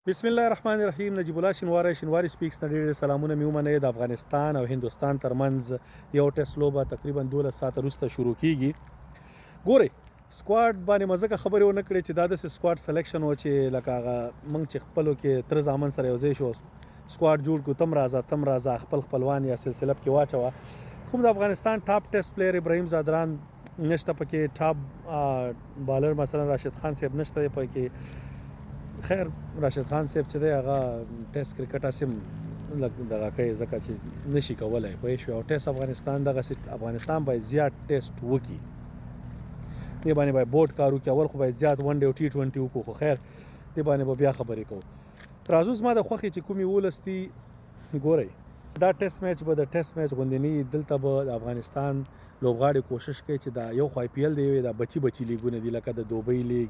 بسم الله الرحمن الرحیم. نجیب الله شینواری سپیکس نه ډېر سلامونه مې ومنئ. د افغانستان او هندوستان ترمنځ یو ټیسټ لوبه تقریبا 12 ساعته وروسته شروع کیږي. ګورئ سکواډ باندې مزه خبرې ونه کړې چې دا داسې سکواډ سلیکشن و چې لکه هغه موږ چې خپلو کې تر زامن سره یو ځای شو سکواډ جوړ کړو، تم راځه خپل خپلوان یا سلسله پکې واچوه. کوم د افغانستان ټاپ ټیسټ پلیر ابراهیم زادران نشته پکې، ټاپ بالر مثلا راشد خان صاحب نشته دی پکې. خیر راشد خان صاحب چې دی هغه ټیسټ کرکټ هسې لږ دغه کوي ځکه چې نشي کولی پوه شوې. او ټیسټ افغانستان دغسې افغانستان باید زیات ټیسټ وکړي، دې باندې باید بورډ کار وکړي. اول خو باید زیات ون ډے او T20 وکړو، خو خیر دې باندې به بیا خبرې کوو. راځو زما د خوښې چې کومې 11 دي. ګورئ دا ټیسټ میچ به د ټیسټ میچ غوندې نه وي. دلته به د افغانستان لوبغاړي کوشش کوي چې دا یو خو IPL دی دا بچي لیګونه دي لکه د دوبۍ لیګ،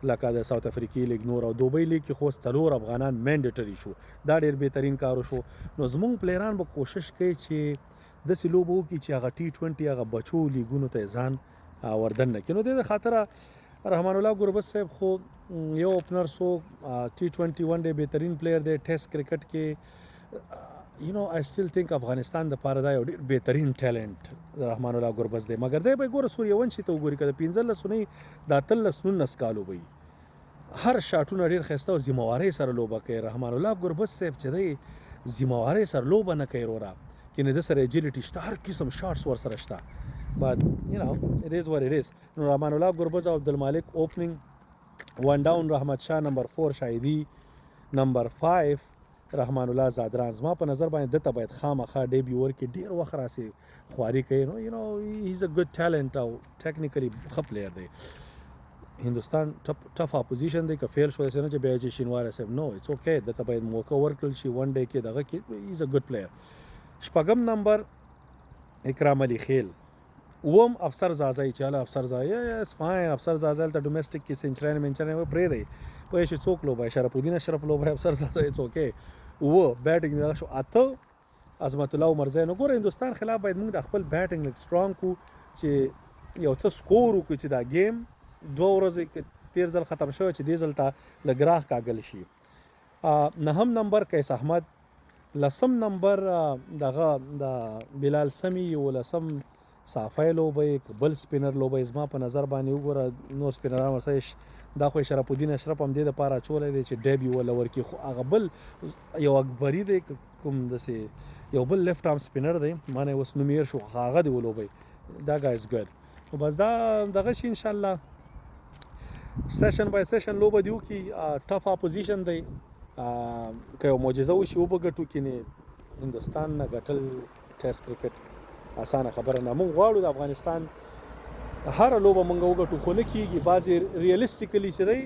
لکه د ساوت افریقي لیګ نور. او دوبۍ لیګ کې خو 4 افغانان مینډیټري شو، دا ډېر بهترین کار شو. نو زمونږ پلیران به کوشش کوي چې داسې لوبه وکړي چې هغه T20 هغه بچو لیګونو ته ځان وردن نه کړي. نو د دې خاطره رحمان الله ګربز صاحب خو یو اوپنر سو T20 ون ډے بهترین پلیر دی. ټیسټ کرکټ کې I still think افغانستان د پاره دا یو ډېر بهترین ټیلنټ رحمان الله ګربز دی. مګر دی به ګوره سوریه‌ونشي ته وګوري که د 15 نه د 18-19 کالو به هر شاټونه ډېر ښایسته او ذمهوارۍ سره لوبه کوي. رحمان الله ګربز صاحب چې دی ذمهوارۍ سره لوبه نه کوي وروره، کینې د سره ایجیلیټي شته، هر قسم شاټس ورسره شته. but it is what it is. نو رحمان الله ګربز او عبدالمالک اوپننګ، ون ډاون رحمت شاه، نمبر 4 شاهدي، نمبر 5 رحمان الله زادران. زما په نظر باندې دته باید خامخا ډیبیو ورکړي، ډېر وخت راسې خواري کوي. نو هیز ا ګډ ټیلنټ او ټیکنیکلی ښه پلیر دی. هندوستان ټف اپوزیشن دی، که فیل شو داسې نه چې بیا چې شینواری صاحب نو اټس اوکې، دته باید موقع ورکړل شي ون ډے کې دغه کې. هیز ا ګډ پلیر. شپږم نمبر اکرام علي خیل، اوم افسر زازی چې هله افسر زازی اس فاین. افسر زازی هلته ډومestic کې سینچري منچري پرېږدی پوه شو څوک لوبای، شرف الدین اشرف لوبای، افسر زازی اټس اوکې. بیټینګ دغه شو. اته عظمت الله عمرزی. نو ګوره هندوستان خلاف باید موږ د خپل بیټینګ لږ سټرانګ کړو چې یو څه سکور وکړو چې دا گیم 2 ورځې کې 13 ځل ختم شوی چې دې ځل ته لږ راح کاږل شي. 9 نمبر قیس احمد، 10 نمبر دغه د بلال سمی، 11 صافی لوبی، بل سپینر لوبی. زما په نظر باندې وګوره نور سپینران ورسره دا خو شرف الدین اشرف هم دې دپاره اچولی دی چې ډیبیو وله ورکړي. خو هغه بل یو اکبري دی کوم داسې یو بل لیفټ آرم سپینر دی، ما نه اوس نوم هېر شو، هغه دې ولوبی. دا ګای از ګډ. نو بس دا دغه شي انشاءالله سیشن بای سیشن لوبه دې وکړي. ټف اپوزیشن دی، که یو معجزه وشي وبه ګټو، کینې هندوستان نه ګټل ټیسټ کرکټ اسانه خبره نه. موږ غواړو د افغانستان هره لوبه موږ وګټو، خو نه کېږي. بعضې ریئلسټیکلی چې دی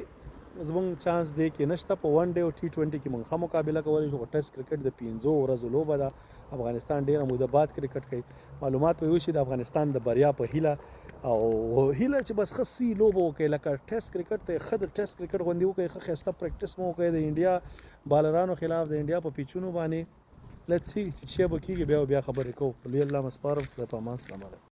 زموږ چانس دی کې نشته. په ون ډے او T20 کې موږ ښه مقابله کولی شو، خو ټیسټ کرکټ د 15 ورځو لوبه ده. افغانستان ډېره موده بعد کرکټ کوي. معلومات به وشي د افغانستان د بریا په هیله، او هیله چې بس ښه سی لوبه وکړي لکه ټیسټ کرکټ ته ښه د ټیسټ کرکټ غوندې وکړي، ښه ښایسته پریکټس مو وکړي د انډیا بالرانو خلاف، د انډیا په پیچونو باندې. لیټس سی چې څه به کېږي، بیا خبرې کوو. لوی الله مسپارم. خدای په امان. سلام علیکم.